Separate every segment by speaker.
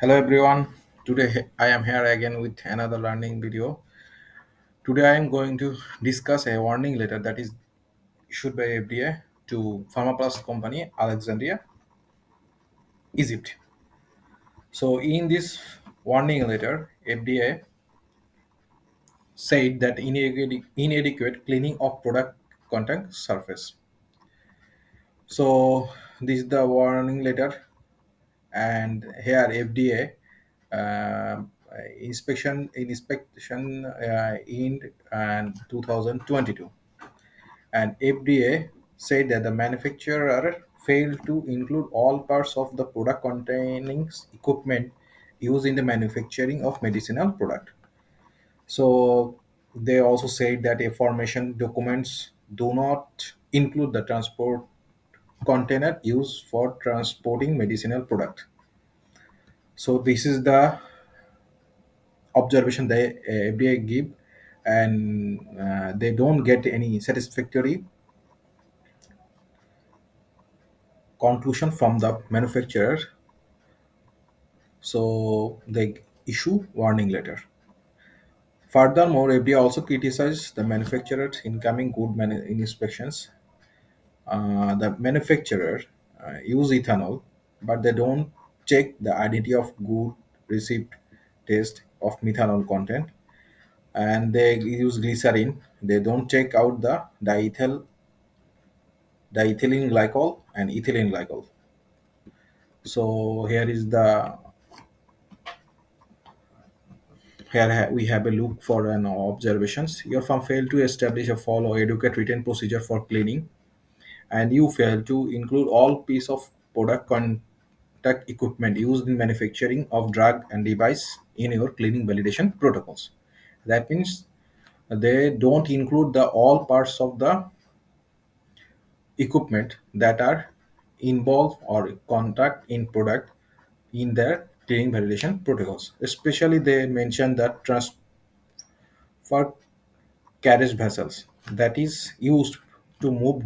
Speaker 1: Hello everyone. Today I am here again with another learning video. Today I am going to discuss a warning letter that is issued by FDA to Pharmaplus company Alexandria, Egypt. So in this warning letter, FDA said that inadequate cleaning of product contact surface. So this is the warning letter, and here FDA inspection in 2022, and FDA said that the manufacturer failed to include all parts of the product containing equipment used in the manufacturing of medicinal product. So they also said that information documents do not include the transport container used for transporting medicinal product. So this is the observation they FDA give, and they don't get any satisfactory conclusion from the manufacturer. So they issue warning letter. Furthermore, FDA also criticized the manufacturer's incoming inspections. The manufacturer use ethanol, but they don't check the identity of good receipt test of methanol content, and they use glycerin. They don't check out the diethylene glycol and ethylene glycol. So we have a look for an observations. Your firm failed to establish a follow adequate written procedure for cleaning, and you failed to include all piece of product contact equipment used in manufacturing of drug and device in your cleaning validation protocols. That means they don't include the all parts of the equipment that are involved or contact in product in their cleaning validation protocols. Especially they mention that transfer carriage vessels that is used to move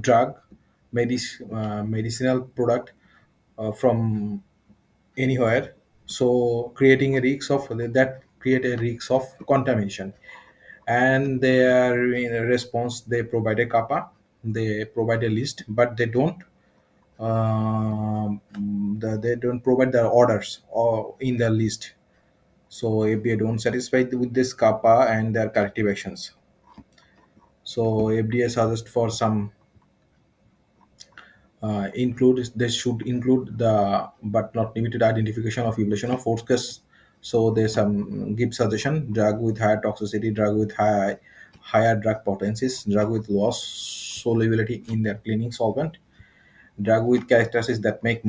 Speaker 1: medicinal product from anywhere, so creating a risk of that create a risk of contamination. And their in response they provide a kappa, they provide a list, but they don't provide the orders or in the list. So if they don't satisfied with this kappa and their corrective actions, so FDA suggests for some include they should include the but not limited identification of evaluation of force case. So there's some give suggestion: drug with higher toxicity, drug with higher drug potencies, drug with low solubility in their cleaning solvent, drug with characteristics that make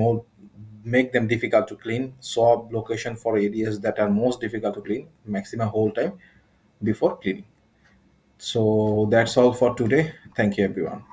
Speaker 1: them difficult to clean, swab location for areas that are most difficult to clean, maximum hold time before cleaning. So that's all for today. Thank you everyone.